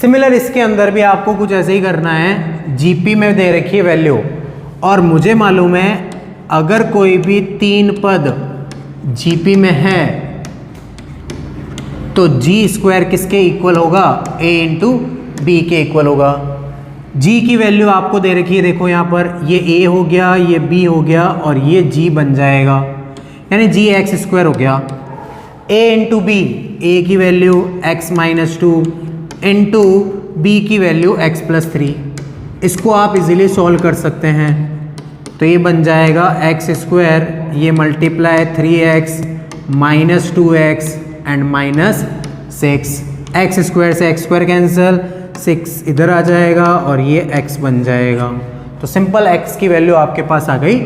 सिमिलर इसके अंदर भी आपको कुछ ऐसे ही करना है। जीपी में दे रखी है वैल्यू और मुझे मालूम है अगर कोई भी 3 पद जीपी में है तो जी स्क्वायर किसके इक्वल होगा, a इंटू बी के इक्वल होगा। g की वैल्यू आपको दे रखी है, देखो यहाँ पर ये a हो गया, ये b हो गया और ये g बन जाएगा, यानी g एक्स स्क्वायर हो गया। a इंटू बी, a की value x minus 2 into B की वैल्यू x प्लस 3। इसको आप इजीली सॉल्व कर सकते हैं, तो ये बन जाएगा एक्स स्क्वायर, ये multiply 3x minus 2x and minus 6। X square से एक्स स्क्वायर कैंसिल, 6 इधर आ जाएगा और ये x बन जाएगा। तो सिंपल x की वैल्यू आपके पास आ गई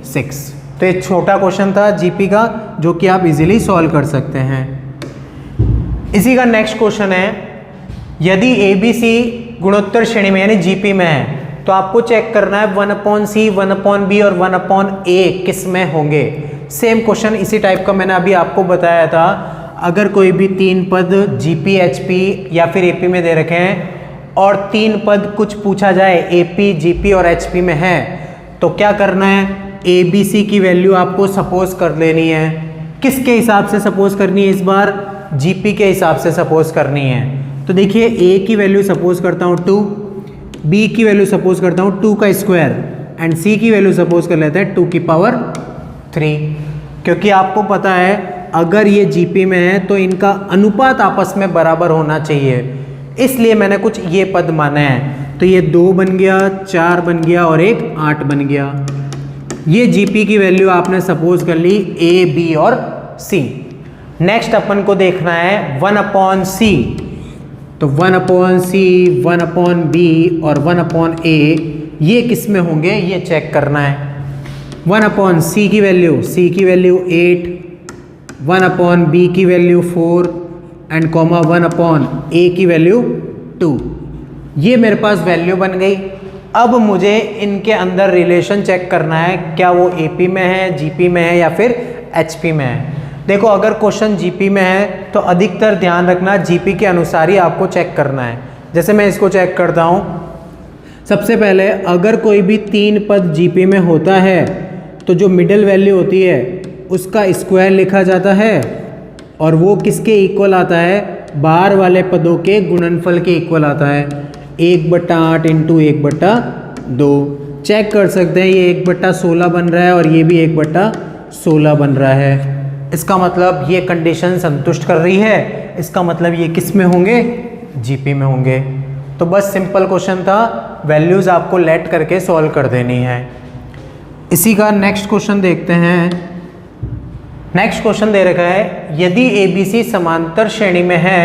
6। तो एक छोटा क्वेश्चन था जीपी का जो कि आप इजीली सॉल्व कर सकते हैं। इसी का नेक्स्ट क्वेश्चन है यदि ABC गुणोत्तर श्रेणी में यानी जीपी में है तो आपको चेक करना है 1/c 1/b और 1/a किस में होंगे। सेम क्वेश्चन इसी टाइप का मैंने अभी आपको बताया था। अगर कोई भी 3 पद जीपी, एचपी या फिर एपी में दे रखे हैं और 3 पद कुछ पूछा जाए एपी, जीपी और एचपी में है तो क्या करना है, एबीसी की वैल्यू आपको सपोज कर लेनी है। किसके हिसाब से सपोज करनी है, इस बार जीपी के हिसाब से सपोज करनी है। तो देखिए ए की वैल्यू सपोज करता हूँ 2, बी की वैल्यू सपोज करता हूँ 2 का स्क्वायर एंड सी की वैल्यू सपोज कर लेते हैं 2 की पावर 3। क्योंकि आपको पता है अगर ये जीपी में है तो इनका अनुपात आपस में बराबर होना चाहिए, इसलिए मैंने कुछ ये पद माने हैं। तो ये 2 बन गया, 4 बन गया और एक 8 बन गया। ये जीपी की वैल्यू आपने सपोज कर ली ए, बी और सी। नेक्स्ट अपन को देखना है 1/c। तो 1/c, 1/b और 1/a ये किस में होंगे ये चेक करना है। 1/c की वैल्यू, c की वैल्यू 8, 1/b की वैल्यू 4 एंड कॉमा 1/a की वैल्यू 2। ये मेरे पास वैल्यू बन गई। अब मुझे इनके अंदर रिलेशन चेक करना है, क्या वो एपी में है, जीपी में है या फिर एचपी में है। देखो अगर क्वेश्चन जीपी में है तो अधिकतर ध्यान रखना जीपी के अनुसार ही आपको चेक करना है। जैसे मैं इसको चेक करता हूँ, सबसे पहले अगर कोई भी 3 पद जीपी में होता है तो जो मिडिल वैल्यू होती है उसका स्क्वायर लिखा जाता है और वो किसके इक्वल आता है, बाहर वाले पदों के गुणनफल के इक्वल आता है। 1/8 इंटू 1/2 चेक कर सकते हैं, ये 1/16 बन रहा है और ये भी 1/16 बन रहा है। इसका मतलब ये कंडीशन संतुष्ट कर रही है, इसका मतलब ये किस में होंगे, जीपी में होंगे। तो बस सिंपल क्वेश्चन था, वैल्यूज़ आपको लेट करके सॉल्व कर देनी है। इसी का नेक्स्ट क्वेश्चन देखते हैं। नेक्स्ट क्वेश्चन दे रखा है यदि एबीसी समांतर श्रेणी में है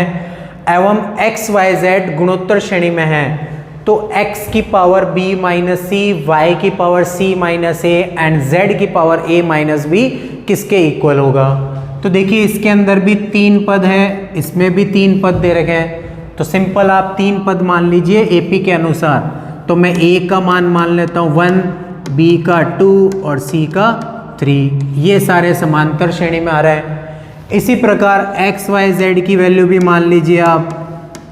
एवं एक्स वाई जेड गुणोत्तर श्रेणी में है तो x की पावर b माइनस सी, y की power c minus A and z की पावर a माइनस बी किसके इक्वल होगा। तो देखिए इसके अंदर भी 3 पद है, इसमें भी 3 पद दे रखे हैं। तो सिंपल आप 3 पद मान लीजिए एपी के अनुसार। तो मैं a का मान मान लेता हूँ 1, b का 2 और c का 3। ये सारे समांतर श्रेणी में आ रहे हैं। इसी प्रकार x, y, z की वैल्यू भी मान लीजिए आप।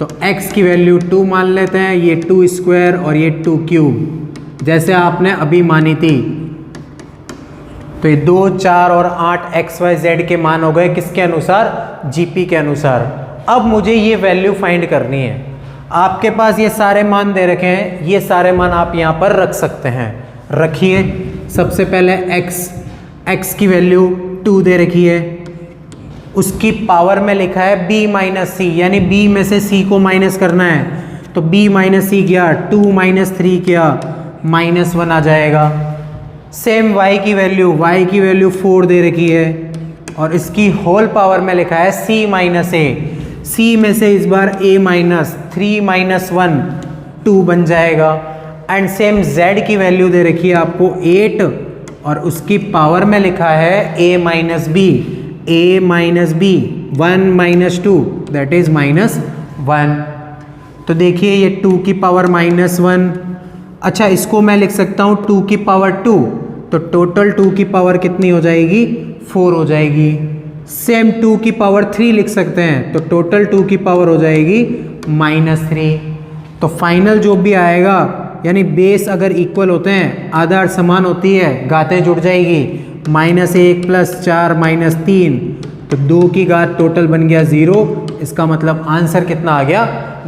तो x की वैल्यू 2 मान लेते हैं, ये 2 स्क्वायर और ये 2 क्यूब जैसे आपने अभी मानी थी। तो ये 2, 4 और 8 x, y, z के मान हो गए किसके अनुसार, जीपी के अनुसार। अब मुझे ये वैल्यू फाइंड करनी है। आपके पास ये सारे मान दे रखे हैं, ये सारे मान आप यहाँ पर रख सकते हैं। रखिए सबसे पहले x की वैल्यू 2 दे रखी है, उसकी पावर में लिखा है b माइनस सी, यानी b में से c को माइनस करना है। तो b माइनस सी किया, 2 माइनस 3 किया, -1 आ जाएगा। सेम y की वैल्यू 4 दे रखी है, और इसकी होल पावर में लिखा है c माइनस ए। c में से इस बार a माइनस 3 माइनस 1 2 बन जाएगा। एंड सेम z की वैल्यू दे रखी है आपको 8 और उसकी पावर में लिखा है a minus B. a minus B 1 minus 2 that is minus 1। तो देखिए ये 2 की पावर माइनस 1। अच्छा इसको मैं लिख सकता हूँ 2 की पावर 2, तो टोटल 2 की पावर कितनी हो जाएगी 4 हो जाएगी। सेम 2 की पावर 3 लिख सकते हैं, तो टोटल 2 की पावर हो जाएगी माइनस 3। तो फाइनल जो भी आएगा, यानी बेस अगर इक्वल होते हैं, आधार समान होती है, घातें जुड़ जाएगी, -1 + 4 -3, तो 2 की घात टोटल बन गया 0। इसका मतलब आंसर कितना आ गया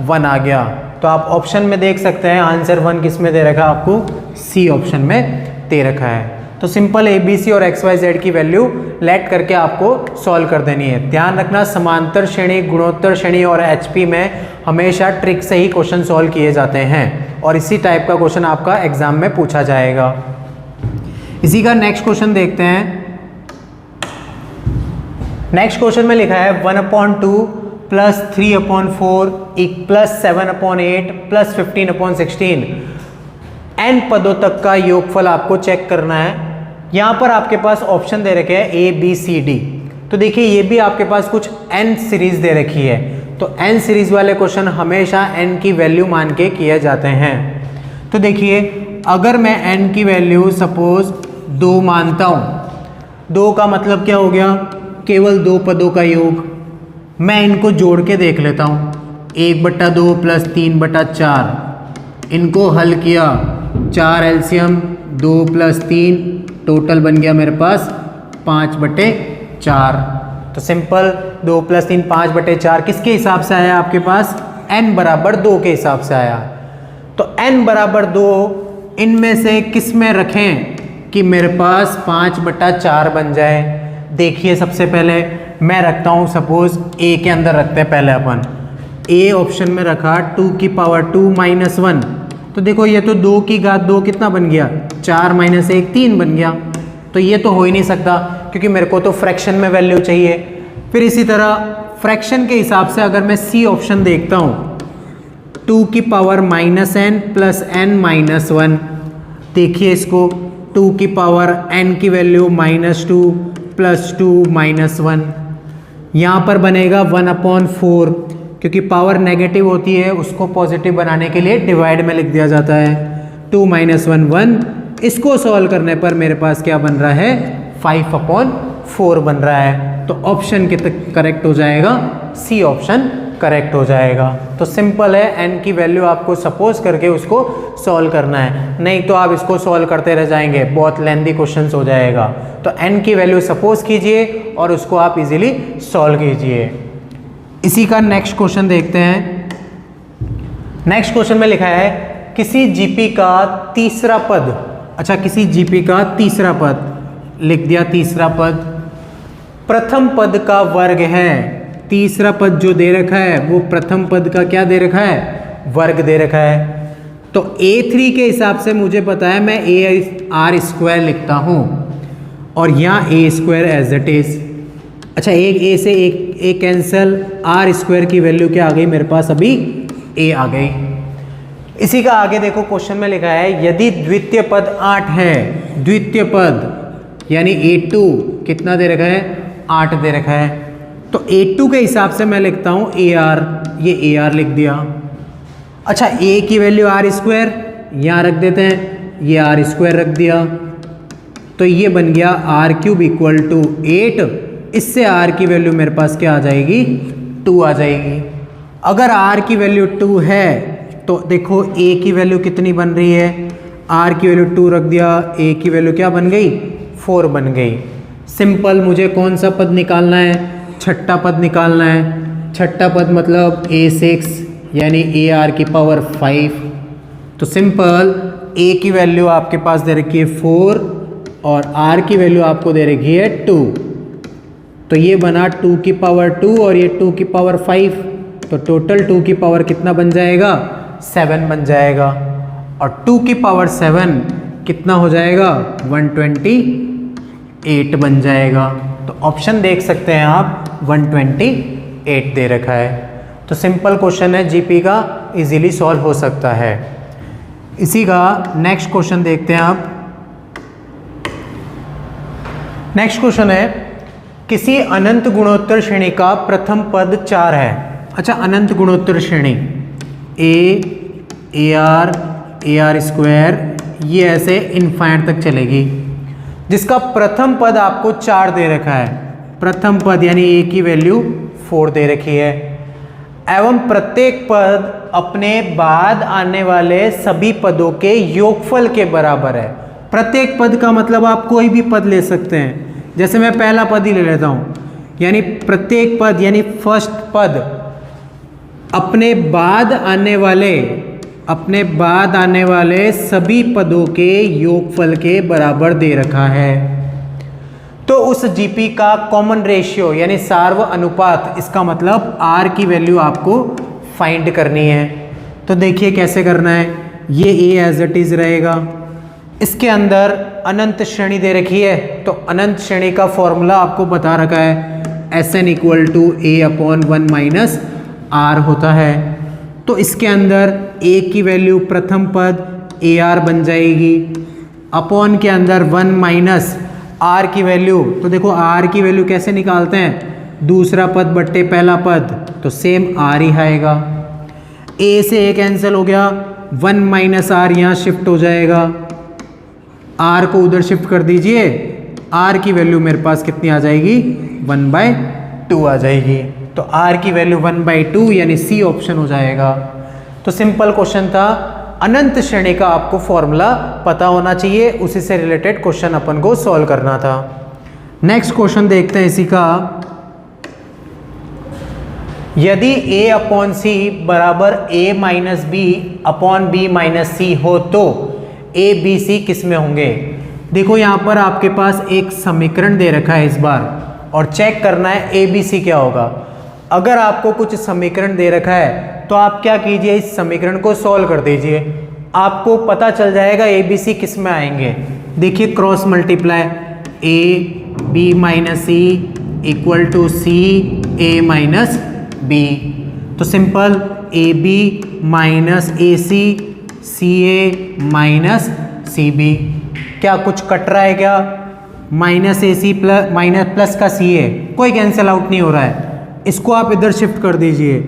1 आ गया। तो आप ऑप्शन में देख सकते हैं आंसर 1 किस में दे रखा है आपको, सी ऑप्शन में दे रखा है। तो सिंपल ए बी सी और एक्स वाई जेड की वैल्यू लेट करके आपको सॉल्व कर देनी है। ध्यान रखना समांतर श्रेणी, गुणोत्तर श्रेणी और एचपी में हमेशा ट्रिक से ही क्वेश्चन सॉल्व किए जाते हैं और इसी टाइप का क्वेश्चन आपका एग्जाम में पूछा जाएगा। इसी का नेक्स्ट क्वेश्चन देखते हैं। नेक्स्ट क्वेश्चन में लिखा है 1/2 + 3/4 +7/8 +15/16 n पदों तक का योगफल आपको चेक करना है। यहाँ पर आपके पास ऑप्शन दे रखे हैं ए बी सी डी। तो देखिए ये भी आपके पास कुछ n सीरीज दे रखी है, तो n सीरीज वाले क्वेश्चन हमेशा n की वैल्यू मान के किए जाते हैं। तो देखिए अगर मैं n की वैल्यू सपोज 2 मानता हूँ, 2 का मतलब क्या हो गया, केवल 2 पदों का योग। मैं इनको जोड़ के देख लेता हूँ, 1/2 + 3/4, इनको हल किया, 4 एलसीएम 2 + 3, टोटल बन गया मेरे पास 5/4। तो सिंपल 2 + 3 5/4 किसके हिसाब से आया आपके पास, n बराबर 2 के हिसाब से आया। तो n बराबर 2 इनमें से किस में रखें कि मेरे पास 5/4 बन जाए। देखिए सबसे पहले मैं रखता हूँ, सपोज a के अंदर रखते हैं पहले अपन। a ऑप्शन में रखा 2 की पावर 2 - 1, तो देखो ये तो 2 की घात 2 कितना बन गया, 4 - 1 3 बन गया। तो ये तो हो ही नहीं सकता क्योंकि मेरे को तो फ्रैक्शन में वैल्यू चाहिए। फिर इसी तरह फ्रैक्शन के हिसाब से अगर मैं सी ऑप्शन देखता हूँ, 2 की पावर -n + n - 1, देखिए इसको 2 की पावर n की वैल्यू -2 + 2 - 1, यहाँ पर बनेगा 1/4, क्योंकि पावर नेगेटिव होती है उसको पॉजिटिव बनाने के लिए डिवाइड में लिख दिया जाता है। 2 - 1 1, इसको सॉल्व करने पर मेरे पास क्या बन रहा है 5/4 बन रहा है। तो ऑप्शन करेक्ट हो जाएगा, सी ऑप्शन करेक्ट हो जाएगा। तो सिंपल है, n की वैल्यू आपको सपोज करके उसको सॉल्व करना है, नहीं तो आप इसको सॉल्व करते रह जाएंगे, बहुत लेंथी क्वेश्चन हो जाएगा। तो n की वैल्यू सपोज कीजिए और उसको आप इजीली सॉल्व कीजिए। इसी का नेक्स्ट क्वेश्चन देखते हैं। नेक्स्ट क्वेश्चन में लिखा है किसी जीपी का तीसरा पद, अच्छा किसी जीपी का तीसरा पद लिख दिया, तीसरा पद प्रथम पद का वर्ग है। तीसरा पद जो दे रखा है वो प्रथम पद का क्या दे रखा है, वर्ग दे रखा है। तो a3 के हिसाब से मुझे पता है मैं ar² लिखता हूँ और यहाँ a² एज इट इज। अच्छा एक a से एक कैंसिल, r² की वैल्यू क्या आ गई मेरे पास, अभी a आ गई। इसी का आगे देखो क्वेश्चन में लिखा है यदि द्वितीय पद 8 है, द्वितीय पद यानी a2 कितना दे रखा है 8 दे रखा है, तो a2 के हिसाब से मैं लिखता हूँ ar, ये ar लिख दिया। अच्छा a की वैल्यू r² यहाँ रख देते हैं, ये r² रख दिया, तो ये बन गया r³ = 8। इससे r की वैल्यू मेरे पास क्या आ जाएगी 2 आ जाएगी। अगर r की वैल्यू 2 है तो देखो a की वैल्यू कितनी बन रही है, r की वैल्यू 2 रख दिया, a की वैल्यू क्या बन गई 4 बन गई। सिंपल मुझे कौन सा पद निकालना है, छठा पद निकालना है। छठा पद मतलब a6 यानी ar⁵। तो सिंपल a की वैल्यू आपके पास दे रखी है 4 और r की वैल्यू आपको दे रखी है 2, तो ये बना 2 की पावर 2 और ये 2 की पावर 5, तो टोटल 2 की पावर कितना बन जाएगा 7 बन जाएगा। और 2 की पावर 7 कितना हो जाएगा 128 बन जाएगा। तो ऑप्शन देख सकते हैं आप 128 दे रखा है। तो सिंपल क्वेश्चन है, जीपी का इजीली सॉल्व हो सकता है। इसी का नेक्स्ट क्वेश्चन देखते हैं आप। नेक्स्ट क्वेश्चन है, किसी अनंत गुणोत्तर श्रेणी का प्रथम पद 4 है। अच्छा, अनंत गुणोत्तर श्रेणी ए आर स्क्वायर, ये ऐसे इनफाइनाइट तक चलेगी, जिसका प्रथम पद आपको 4 दे रखा है। प्रथम पद यानी ए की वैल्यू 4 दे रखी है, एवं प्रत्येक पद अपने बाद आने वाले सभी पदों के योगफल के बराबर है। प्रत्येक पद का मतलब आप कोई भी पद ले सकते हैं, जैसे मैं पहला पद ही ले लेता हूँ, यानी प्रत्येक पद यानी फर्स्ट पद अपने बाद आने वाले सभी पदों के योगफल के बराबर दे रखा है। तो उस जीपी का कॉमन रेशियो यानी सार्व अनुपात, इसका मतलब आर की वैल्यू आपको फाइंड करनी है। तो देखिए कैसे करना है, ये ए एज इट इज रहेगा, इसके अंदर अनंत श्रेणी दे रखी है, तो अनंत श्रेणी का फॉर्मूला आपको बता रखा है, Sn equal to A upon 1 minus R होता है। तो इसके अंदर ए की वैल्यू प्रथम पद ए आर बन जाएगी, अपॉन के अंदर 1 माइनस आर की वैल्यू, तो देखो आर की वैल्यू कैसे निकालते हैं, दूसरा पद बट्टे पहला पद, तो सेम आर ही आएगा। ए से ए कैंसिल हो गया, 1 माइनस आर यहाँ शिफ्ट हो जाएगा, आर को उधर शिफ्ट कर दीजिए, आर की वैल्यू मेरे पास कितनी आ जाएगी, 1/2 आ जाएगी। तो आर की वैल्यू 1/2 यानी सी ऑप्शन हो जाएगा। तो सिंपल क्वेश्चन था, अनंत श्रेणी का आपको फॉर्मूला पता होना चाहिए, उसी से रिलेटेड क्वेश्चन अपन को सॉल्व करना था। नेक्स्ट क्वेश्चन देखते हैं इसी का, यदि a अपॉन सी बराबर a minus B upon B minus C हो तो a b c किस में होंगे। देखो यहाँ पर आपके पास एक समीकरण दे रखा है इस बार, और चेक करना है a b c क्या होगा। अगर आपको कुछ समीकरण दे रखा है तो आप क्या कीजिए, इस समीकरण को सॉल्व कर दीजिए, आपको पता चल जाएगा a b c किस में आएंगे। देखिए cross multiply, a b minus C equal to C a minus B, तो simple A B minus A C C A minus C B. क्या कुछ कट रहा है क्या, minus A C plus minus plus का सी ए, कोई कैंसिल आउट नहीं हो रहा है, इसको आप इधर शिफ्ट कर दीजिए,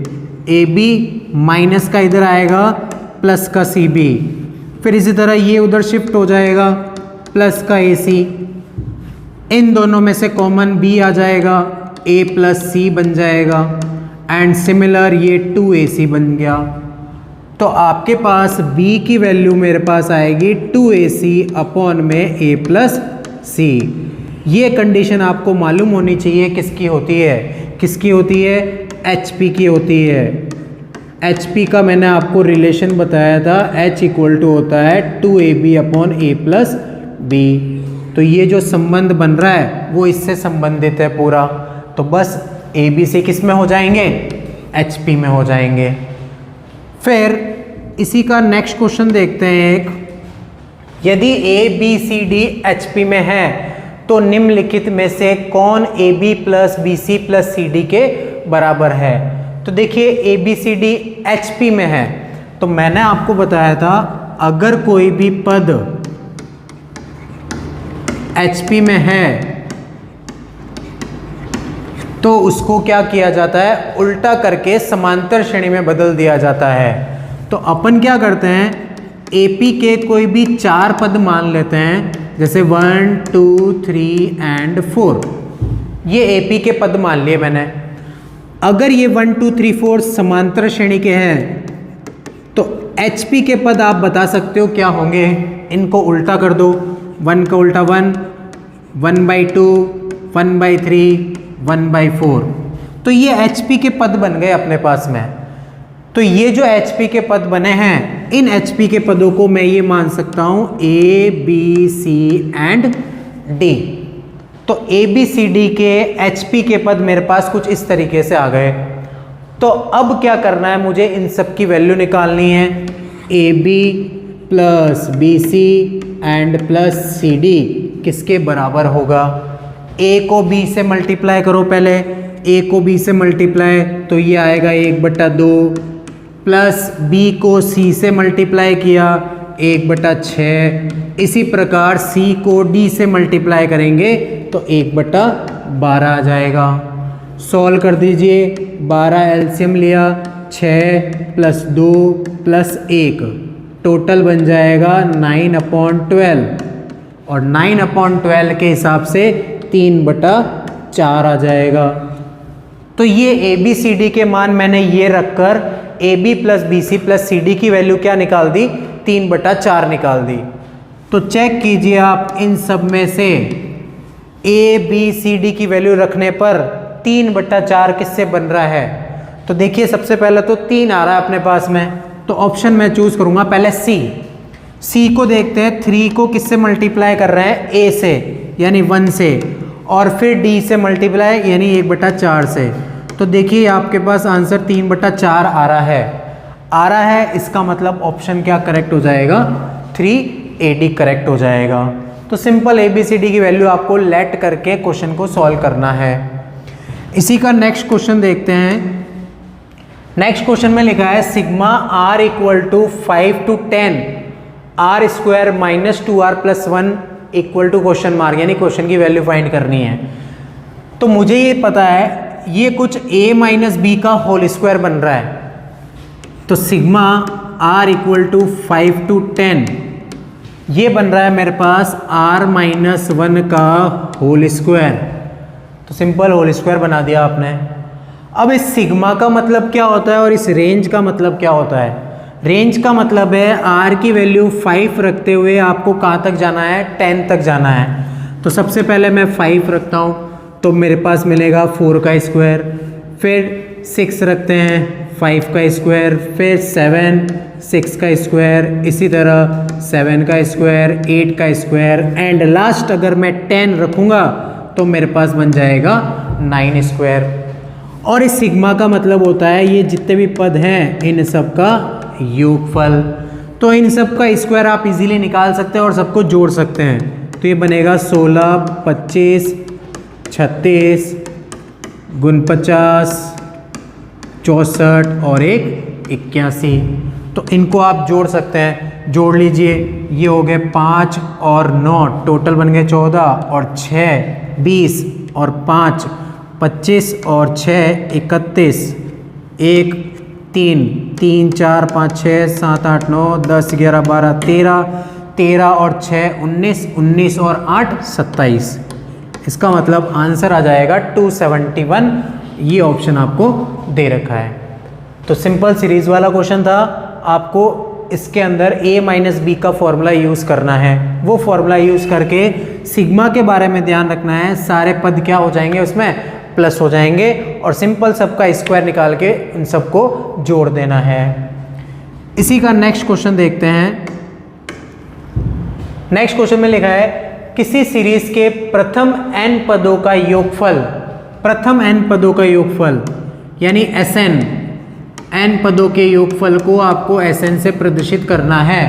ए बी माइनस का इधर आएगा प्लस का सी बी, फिर इसी तरह ये उधर शिफ्ट हो जाएगा प्लस का ए सी, इन दोनों में से कॉमन बी आ जाएगा, ए प्लस सी बन जाएगा, एंड सिमिलर ये 2ac बन गया। तो आपके पास b की वैल्यू मेरे पास आएगी 2ac अपॉन में a प्लस सी। ये कंडीशन आपको मालूम होनी चाहिए किसकी होती है, किसकी होती है, HP की होती है। HP का मैंने आपको रिलेशन बताया था, H इक्वल टू होता है 2ab upon a plus B. तो ये जो संबंध बन रहा है वो इससे संबंधित है पूरा, तो बस ए बी सी किस में हो जाएंगे, एच पी में हो जाएंगे। फिर इसी का नेक्स्ट क्वेश्चन देखते हैं एक, यदि A B C D H P में है तो निम्नलिखित में से कौन A B plus B C plus C D के बराबर है। तो देखिए A B C D H P में है, तो मैंने आपको बताया था अगर कोई भी पद एच पी में है तो उसको क्या किया जाता है, उल्टा करके समांतर श्रेणी में बदल दिया जाता है। तो अपन क्या करते हैं, एपी के कोई भी 4 पद मान लेते हैं, जैसे 1 2 3 एंड 4, ये एपी के पद मान लिए मैंने। अगर ये 1 2 3 4 समांतर श्रेणी के हैं तो एचपी के पद आप बता सकते हो क्या होंगे, इनको उल्टा कर दो, 1 का उल्टा 1, 1/2, 1/3, 1/4, तो ये HP के पद बन गए अपने पास में। तो ये जो HP के पद बने हैं, इन HP के पदों को मैं ये मान सकता हूं A B C and D। तो A B C D के HP के पद मेरे पास कुछ इस तरीके से आ गए। तो अब क्या करना है, मुझे इन सब की वैल्यू निकालनी है, AB plus BC and plus CD किसके बराबर होगा। ए को बी से मल्टीप्लाई करो, पहले ए को बी से मल्टीप्लाई तो ये आएगा 1/2, प्लस बी को सी से मल्टीप्लाई किया 1/6। इसी प्रकार सी को डी से मल्टीप्लाई करेंगे तो 1/12 आ जाएगा। सॉल्व कर दीजिए, 12 एलसीएम लिया, 6 + 2 + 1 टोटल बन जाएगा 9/12 और 9/12 के हिसाब से 3/4 आ जाएगा। तो ये ए बी सी डी के मान मैंने ये रखकर A B + B C + C D की वैल्यू क्या निकाल दी, 3/4 निकाल दी। तो चेक कीजिए आप इन सब में से ए बी सी डी की वैल्यू रखने पर 3/4 किससे बन रहा है। तो देखिए सबसे पहले तो 3 आ रहा है अपने पास में, तो ऑप्शन मैं चूज करूंगा पहले सी को देखते हैं। 3 को किससे मल्टीप्लाई कर रहे हैं, ए से यानी 1 से, और फिर डी से मल्टीप्लाई यानी 1/4 से। तो देखिए आपके पास आंसर 3/4 आ रहा है। इसका मतलब ऑप्शन क्या करेक्ट हो जाएगा, 3AD करेक्ट हो जाएगा। तो सिंपल ABCD की वैल्यू आपको लेट करके क्वेश्चन को सॉल्व करना है। इसी का नेक्स्ट क्वेश्चन देखते हैं। नेक्स्ट क्वेश्चन में लिखा है sigma r = 5 to 10 r² - 2r + 1 = question mark, यानी क्वेश्चन की वैल्यू फाइंड करनी है। तो मुझे ये पता है ये कुछ a - b का होल स्क्वायर बन रहा है। तो सिग्मा r = 5 to 10 ये बन रहा है मेरे पास r - 1 का होल स्क्वायर। तो सिंपल होल स्क्वायर बना दिया आपने। अब इस सिग्मा का मतलब क्या होता है और इस रेंज का मतलब क्या होता है। रेंज का मतलब है r की वैल्यू 5 रखते हुए आपको कहाँ तक जाना है, 10 तक जाना है। तो सबसे पहले मैं 5 रखता हूँ तो मेरे पास मिलेगा 4 का स्क्वायर, फिर 6 रखते हैं 5 का स्क्वायर, फिर 7 6 का स्क्वायर, इसी तरह 7 का स्क्वायर, 8 का स्क्वायर, एंड लास्ट अगर मैं 10 रखूँगा तो मेरे पास बन जाएगा 9 स्क्वायर। और इस सिग्मा का मतलब होता है ये जितने भी पद हैं इन सब का योगफल। तो इन सब का स्क्वायर आप इजीली निकाल सकते हैं और सबको जोड़ सकते हैं। तो ये बनेगा 16 25 36 × 50 64 और 1 81। तो इनको आप जोड़ सकते हैं, जोड़ लीजिए। ये हो गए 5 और 9 टोटल बन गए 14 और 6 20 और 5 25 और 6 31 1 3 3 4 5 6 7 8 9 10 11 12 13 13 और 6 19 19 और 8 27। इसका मतलब आंसर आ जाएगा 271। ये ऑप्शन आपको दे रखा है। तो सिंपल सीरीज वाला क्वेश्चन था। आपको इसके अंदर a - b का फॉर्मूला यूज़ करना है। वो फॉर्मूला यूज़ करके सिग्मा के बारे में ध्यान रखना है। सारे पद क्या हो जाएंगे, उसमें प्लस हो जाएंगे और सिंपल सबका स्क्वायर निकाल के उन सबको जोड़ देना है। इसी का नेक्स्ट क्वेश्चन देखते हैं। नेक्स्ट क्वेश्चन में लिखा है किसी सीरीज के प्रथम n पदों का योगफल, प्रथम n पदों का योगफल यानी Sn, n पदों के योगफल को आपको Sn से प्रदर्शित करना है।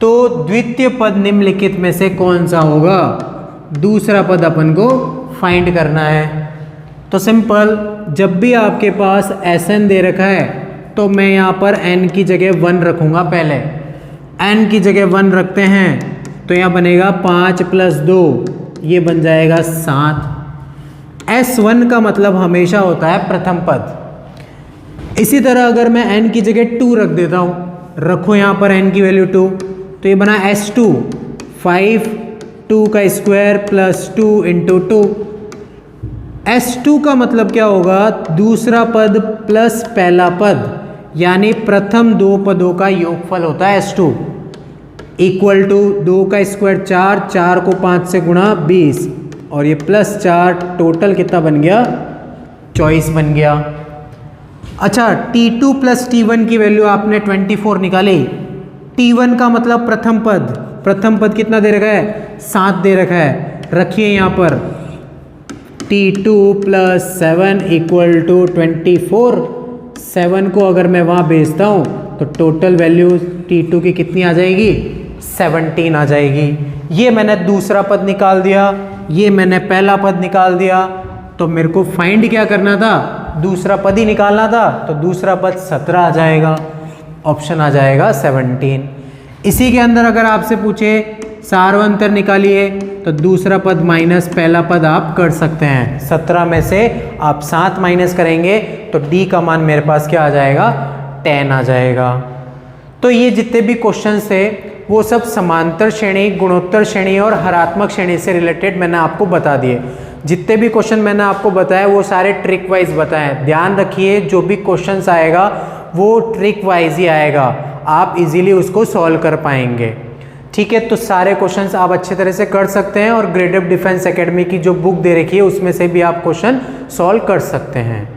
तो द्वितीय पद निम्नलिखित में से कौन सा होगा, दूसरा पद अपन को फाइंड करना है। तो सिंपल, जब भी आपके पास Sn दे रखा है तो मैं यहाँ पर n की जगह 1 रखूँगा। पहले n की जगह 1 रखते हैं तो यहाँ बनेगा 5 + 2 ये बन जाएगा 7। S1 का मतलब हमेशा होता है प्रथम पद। इसी तरह अगर मैं n की जगह 2 रख देता हूँ, रखो यहाँ पर n की वैल्यू 2, तो ये बना S2 5 2 का स्क्वायर प्लस 2 × 2। S2 का मतलब क्या होगा, दूसरा पद प्लस पहला पद, यानी प्रथम 2 पदों का योगफल होता है S2 इक्वल टू 2 का स्क्वायर 4, 4 को 5 से गुणा 20 और ये प्लस 4 टोटल कितना बन गया, 24 बन गया। अच्छा, T2 + T1 की वैल्यू आपने 24 निकाली। T1 का मतलब प्रथम पद, प्रथम पद कितना दे रखा है, 7 दे रखा है। रखिए यहाँ पर T2 + 7 = 24। 7 को अगर मैं वहाँ भेजता हूँ तो टोटल वैल्यू T2 की कितनी आ जाएगी, 17 आ जाएगी। ये मैंने दूसरा पद निकाल दिया। ये मैंने पहला पद निकाल दिया, तो मेरे को फाइंड क्या करना था, दूसरा पद ही निकालना था, तो दूसरा पद 17 आ जाएगा, ऑप्शन आ जाएगा 17। इसी के अंदर अगर आपसे पूछे सार्वंतर निकालिए, तो दूसरा पद माइनस पहला पद आप कर सकते हैं। 17 में से आप 7 माइनस करेंगे तो डी का मान मेरे पास क्या आ जाएगा, 10 आ जाएगा। तो ये जितने भी क्वेश्चन थे वो सब समांतर श्रेणी, गुणोत्तर श्रेणी और हरात्मक श्रेणी से रिलेटेड मैंने आपको बता दिए। जितने भी क्वेश्चन मैंने आपको बताया वो सारे ट्रिक वाइज बताएं। ध्यान रखिए जो भी क्वेश्चंस आएगा वो ट्रिक वाइज ही आएगा, आप इजीली उसको सॉल्व कर पाएंगे। ठीक है, तो सारे क्वेश्चंस आप अच्छे तरह से कर सकते हैं और ग्रेड ऑफ डिफेंस एकेडमी की जो बुक दे रखी है उसमें से भी आप क्वेश्चन सॉल्व कर सकते हैं।